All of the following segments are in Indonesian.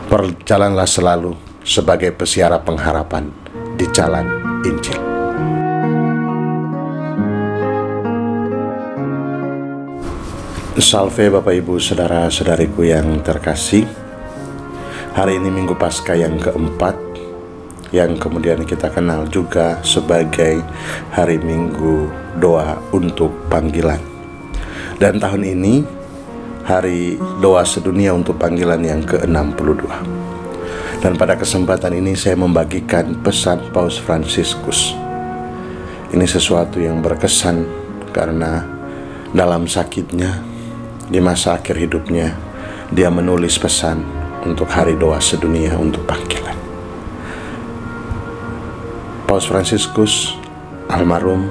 Berjalanlah selalu sebagai pesiara pengharapan di jalan Injil. Salve Bapak Ibu Saudara-saudariku yang terkasih. Hari ini Minggu Paskah yang keempat, yang kemudian kita kenal juga sebagai Hari Minggu Doa untuk Panggilan. Dan tahun ini Hari Doa Sedunia untuk Panggilan yang ke-62. Dan pada kesempatan ini saya membagikan pesan Paus Fransiskus. Ini sesuatu yang berkesan karena dalam sakitnya, di masa akhir hidupnya, dia menulis pesan untuk Hari Doa Sedunia untuk Panggilan. Paus Fransiskus almarhum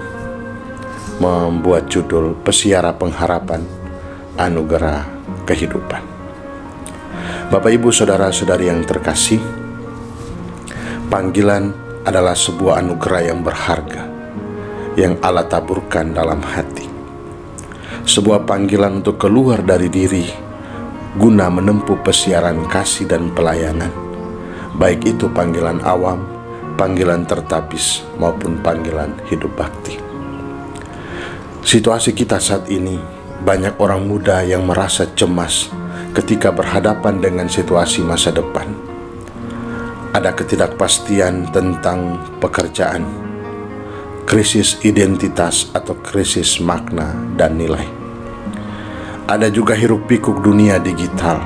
membuat judul Pesiara Pengharapan Anugerah Kehidupan. Bapak Ibu Saudara-saudari yang terkasih, panggilan adalah sebuah anugerah yang berharga yang Allah taburkan dalam hati. Sebuah panggilan untuk keluar dari diri guna menempuh pesiaran kasih dan pelayanan, baik itu panggilan awam, panggilan tertapis, maupun panggilan hidup bakti. Situasi kita saat ini, banyak orang muda yang merasa cemas ketika berhadapan dengan situasi masa depan. Ada ketidakpastian tentang pekerjaan, krisis identitas atau krisis makna dan nilai. Ada juga hiruk-pikuk dunia digital,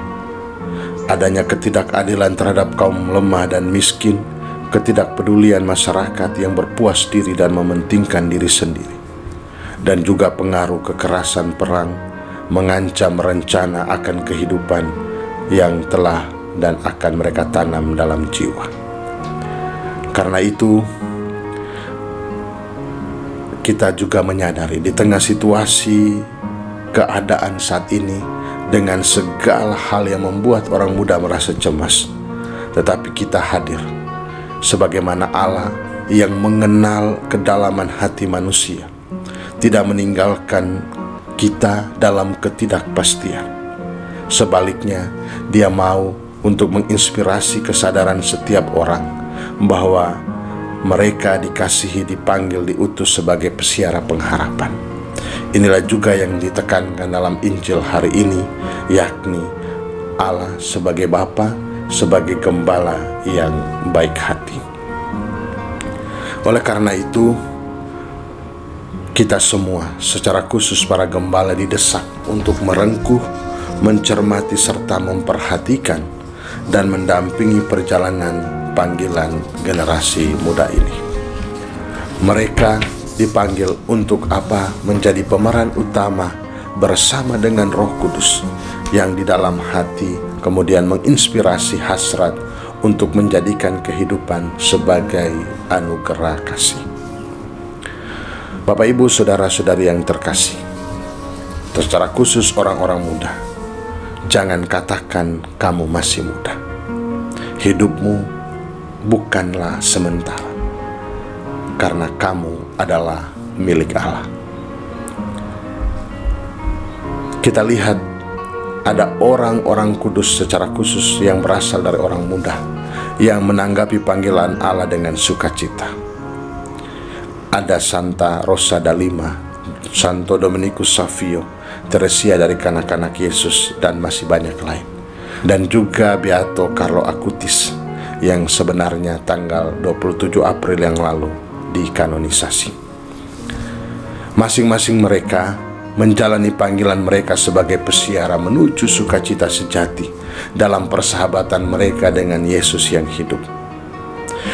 adanya ketidakadilan terhadap kaum lemah dan miskin, ketidakpedulian masyarakat yang berpuas diri dan mementingkan diri sendiri, dan juga pengaruh kekerasan perang mengancam rencana akan kehidupan yang telah dan akan mereka tanam dalam jiwa. Karena itu, kita juga menyadari di tengah situasi keadaan saat ini dengan segala hal yang membuat orang muda merasa cemas, tetapi kita hadir sebagaimana Allah yang mengenal kedalaman hati manusia, tidak meninggalkan kita dalam ketidakpastian. Sebaliknya, Dia mau untuk menginspirasi kesadaran setiap orang bahwa mereka dikasihi, dipanggil, diutus sebagai pesiara pengharapan. Inilah juga yang ditekankan dalam Injil hari ini, yakni Allah sebagai Bapa, sebagai Gembala yang baik hati. Oleh karena itu, kita semua, secara khusus para gembala, didesak untuk merengkuh, mencermati, serta memperhatikan dan mendampingi perjalanan panggilan generasi muda ini. Mereka dipanggil untuk apa? Menjadi pemeran utama bersama dengan Roh Kudus yang di dalam hati kemudian menginspirasi hasrat untuk menjadikan kehidupan sebagai anugerah kasih. Bapak Ibu Saudara-saudari yang terkasih, secara khusus orang-orang muda, jangan katakan kamu masih muda. Hidupmu bukanlah sementara, karena kamu adalah milik Allah. Kita lihat ada orang-orang kudus secara khusus yang berasal dari orang muda yang menanggapi panggilan Allah dengan sukacita. Ada Santa Rosa da Lima, Santo Dominikus Savio, Teresia dari Kanak-kanak Yesus, dan masih banyak lain. Dan juga Beato Carlo Acutis yang sebenarnya tanggal 27 April yang lalu dikanonisasi. Masing-masing mereka menjalani panggilan mereka sebagai pesiara menuju sukacita sejati dalam persahabatan mereka dengan Yesus yang hidup.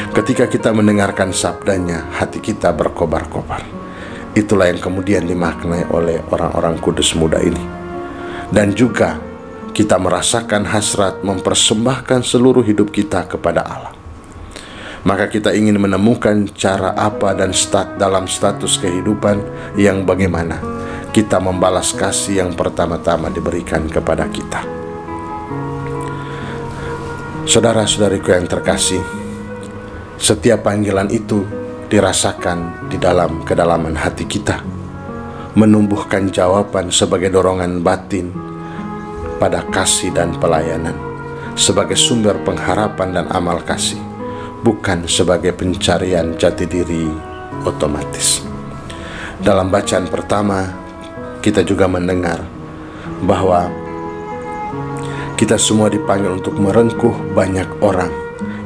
Ketika kita mendengarkan sabdanya, hati kita berkobar-kobar. Itulah yang kemudian dimaknai oleh orang-orang kudus muda ini. Dan juga kita merasakan hasrat mempersembahkan seluruh hidup kita kepada Allah. Maka kita ingin menemukan cara apa dan dalam status kehidupan yang bagaimana kita membalas kasih yang pertama-tama diberikan kepada kita. Saudara-saudariku yang terkasih, setiap panggilan itu dirasakan di dalam kedalaman hati kita, menumbuhkan jawaban sebagai dorongan batin pada kasih dan pelayanan, sebagai sumber pengharapan dan amal kasih, bukan sebagai pencarian jati diri otomatis. Dalam bacaan pertama, kita juga mendengar bahwa kita semua dipanggil untuk merengkuh banyak orang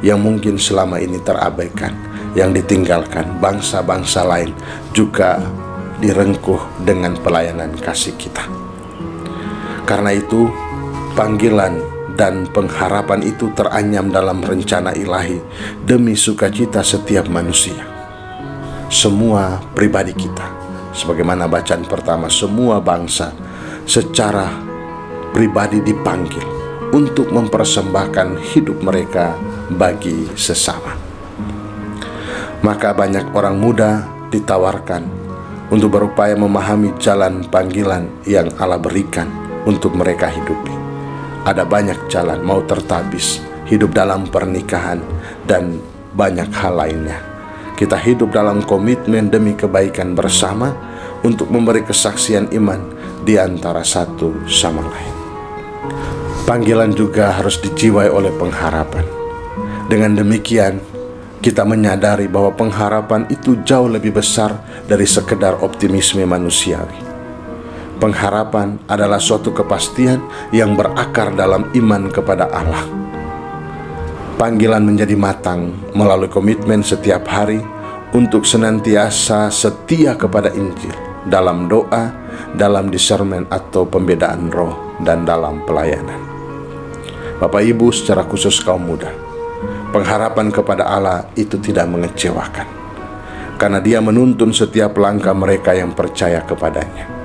yang mungkin selama ini terabaikan, yang ditinggalkan. Bangsa-bangsa lain juga direngkuh dengan pelayanan kasih kita. Karena itu, panggilan dan pengharapan itu teranyam dalam rencana ilahi demi sukacita setiap manusia. Semua pribadi kita, sebagaimana bacaan pertama, semua bangsa secara pribadi dipanggil untuk mempersembahkan hidup mereka bagi sesama. Maka banyak orang muda ditawarkan untuk berupaya memahami jalan panggilan yang Allah berikan untuk mereka hidupi. Ada banyak jalan, mau tertabis, hidup dalam pernikahan, dan banyak hal lainnya. Kita hidup dalam komitmen demi kebaikan bersama untuk memberi kesaksian iman di antara satu sama lain. Panggilan juga harus dijiwai oleh pengharapan. Dengan demikian, kita menyadari bahwa pengharapan itu jauh lebih besar dari sekedar optimisme manusiawi. Pengharapan adalah suatu kepastian yang berakar dalam iman kepada Allah. Panggilan menjadi matang melalui komitmen setiap hari untuk senantiasa setia kepada Injil, dalam doa, dalam discernment atau pembedaan roh, dan dalam pelayanan. Bapak Ibu, secara khusus kaum muda, pengharapan kepada Allah itu tidak mengecewakan, karena Dia menuntun setiap langkah mereka yang percaya kepadanya.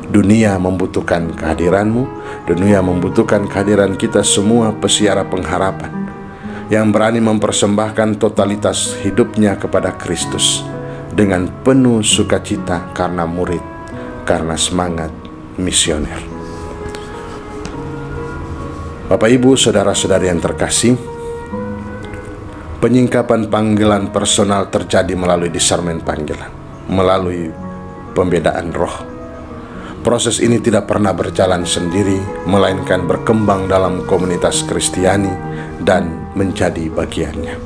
Dunia membutuhkan kehadiranmu, dunia membutuhkan kehadiran kita semua pesiara pengharapan yang berani mempersembahkan totalitas hidupnya kepada Kristus dengan penuh sukacita karena murid, karena semangat misioner. Bapak Ibu, saudara-saudari yang terkasih, penyingkapan panggilan personal terjadi melalui discernment panggilan, melalui pembedaan roh. Proses ini tidak pernah berjalan sendiri, melainkan berkembang dalam komunitas Kristiani dan menjadi bagiannya.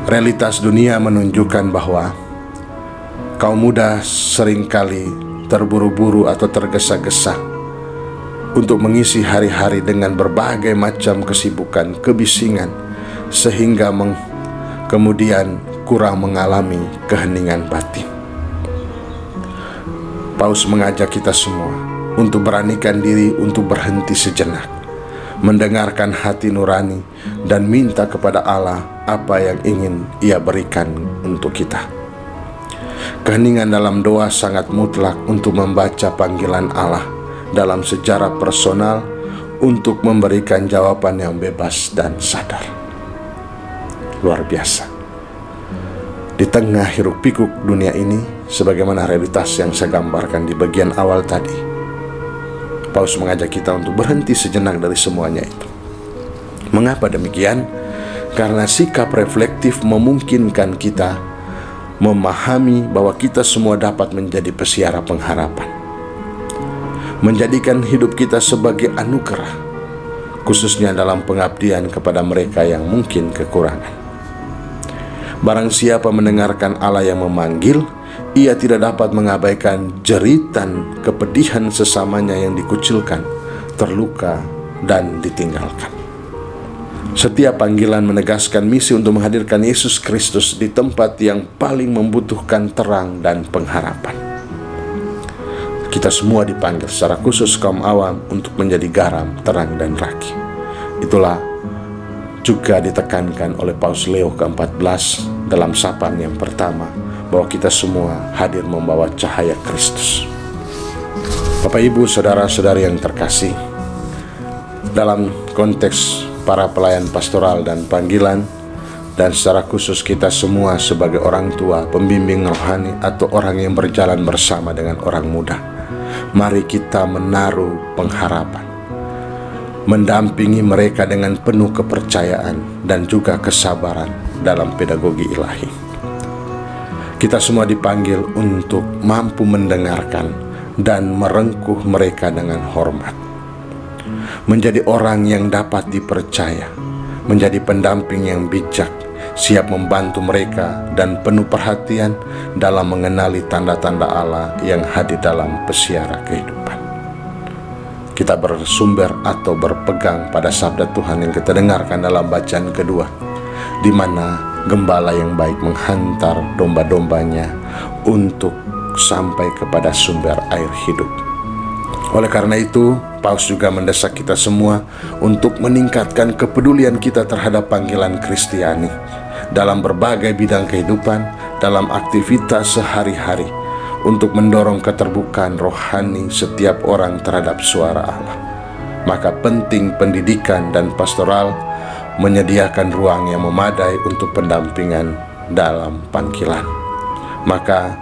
Realitas dunia menunjukkan bahwa kaum muda seringkali terburu-buru atau tergesa-gesa untuk mengisi hari-hari dengan berbagai macam kesibukan, kebisingan, sehingga kemudian kurang mengalami keheningan batin. Paulus mengajak kita semua untuk beranikan diri untuk berhenti sejenak, mendengarkan hati nurani, dan minta kepada Allah apa yang ingin Ia berikan untuk kita. Keheningan dalam doa sangat mutlak untuk membaca panggilan Allah dalam sejarah personal untuk memberikan jawaban yang bebas dan sadar. Luar biasa. Di tengah hiruk-pikuk dunia ini, sebagaimana realitas yang saya gambarkan di bagian awal tadi, Paulus mengajak kita untuk berhenti sejenak dari semuanya itu. Mengapa demikian? Karena sikap reflektif memungkinkan kita memahami bahwa kita semua dapat menjadi pesiara pengharapan, menjadikan hidup kita sebagai anugerah, khususnya dalam pengabdian kepada mereka yang mungkin kekurangan. Barang siapa mendengarkan Allah yang memanggil, ia tidak dapat mengabaikan jeritan kepedihan sesamanya yang dikucilkan, terluka, dan ditinggalkan. Setiap panggilan menegaskan misi untuk menghadirkan Yesus Kristus di tempat yang paling membutuhkan terang dan pengharapan. Kita semua dipanggil secara khusus kaum awam untuk menjadi garam, terang, dan ragi. Itulah juga ditekankan oleh Paus Leo ke-14 dalam sapaan yang pertama, bahwa kita semua hadir membawa cahaya Kristus. Bapak Ibu, saudara-saudari yang terkasih, dalam konteks para pelayan pastoral dan panggilan, dan secara khusus kita semua sebagai orang tua, pembimbing rohani, atau orang yang berjalan bersama dengan orang muda, mari kita menaruh pengharapan, mendampingi mereka dengan penuh kepercayaan dan juga kesabaran dalam pedagogi ilahi. Kita semua dipanggil untuk mampu mendengarkan dan merengkuh mereka dengan hormat. menjadi orang yang dapat dipercaya, menjadi pendamping yang bijak, siap membantu mereka dan penuh perhatian dalam mengenali tanda-tanda Allah yang hadir dalam pesiara kehidupan. Kita bersumber atau berpegang pada sabda Tuhan yang kita dengarkan dalam bacaan kedua, di mana gembala yang baik menghantar domba-dombanya untuk sampai kepada sumber air hidup. Oleh karena itu, Paus juga mendesak kita semua untuk meningkatkan kepedulian kita terhadap panggilan Kristiani dalam berbagai bidang kehidupan, dalam aktivitas sehari-hari, untuk mendorong keterbukaan rohani setiap orang terhadap suara Allah. Maka penting pendidikan dan pastoral menyediakan ruang yang memadai untuk pendampingan dalam panggilan. Maka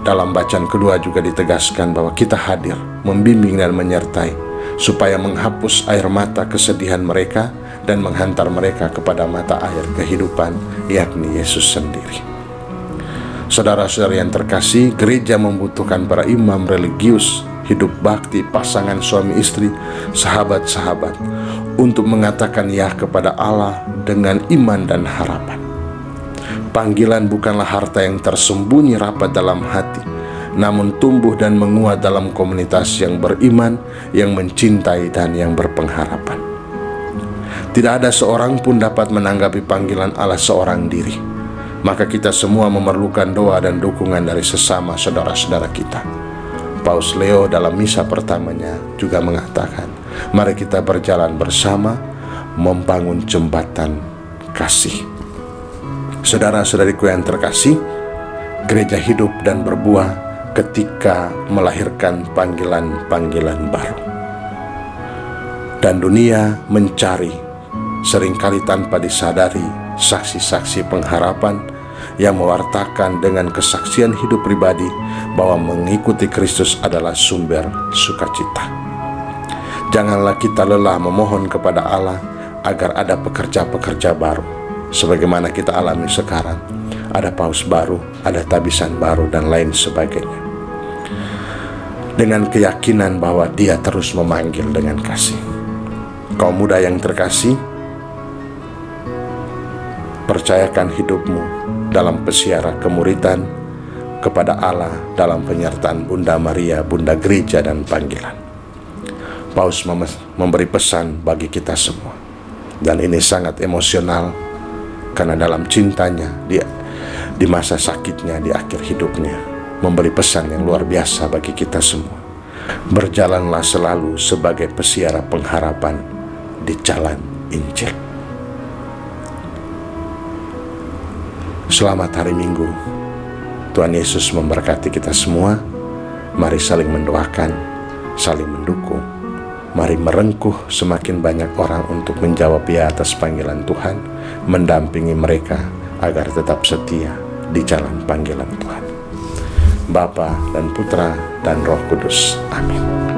dalam bacaan kedua juga ditegaskan bahwa kita hadir, membimbing dan menyertai, supaya menghapus air mata kesedihan mereka dan menghantar mereka kepada mata air kehidupan, yakni Yesus sendiri. Saudara-saudara yang terkasih, gereja membutuhkan para imam religius, hidup bakti, pasangan suami istri, sahabat-sahabat, untuk mengatakan ya kepada Allah dengan iman dan harapan. Panggilan bukanlah harta yang tersembunyi rapat dalam hati, namun tumbuh dan menguat dalam komunitas yang beriman, yang mencintai dan yang berpengharapan. Tidak ada seorang pun dapat menanggapi panggilan Allah seorang diri. Maka kita semua memerlukan doa dan dukungan dari sesama saudara-saudara kita. Paus Leo dalam misa pertamanya juga mengatakan, mari kita berjalan bersama membangun jembatan kasih. Saudara-saudariku yang terkasih, gereja hidup dan berbuah ketika melahirkan panggilan-panggilan baru. Dan dunia mencari, seringkali tanpa disadari, saksi-saksi pengharapan yang mewartakan dengan kesaksian hidup pribadi bahwa mengikuti Kristus adalah sumber sukacita. Janganlah kita lelah memohon kepada Allah agar ada pekerja-pekerja baru, sebagaimana kita alami sekarang. Ada paus baru, ada tabisan baru, dan lain sebagainya. Dengan keyakinan bahwa Dia terus memanggil dengan kasih. Kaum muda yang terkasih, percayakan hidupmu dalam pesiara kemuridan kepada Allah dalam penyertaan Bunda Maria, Bunda Gereja dan panggilan. Paus memberi pesan bagi kita semua, dan ini sangat emosional karena dalam cintanya di masa sakitnya, di akhir hidupnya, memberi pesan yang luar biasa bagi kita semua. Berjalanlah selalu sebagai pesiara pengharapan di jalan Injil. Selamat hari Minggu. Tuhan Yesus memberkati kita semua. Mari saling mendoakan, saling mendukung. Mari merengkuh semakin banyak orang untuk menjawab ya atas panggilan Tuhan, mendampingi mereka agar tetap setia di jalan panggilan Tuhan. Bapa dan Putra dan Roh Kudus. Amin.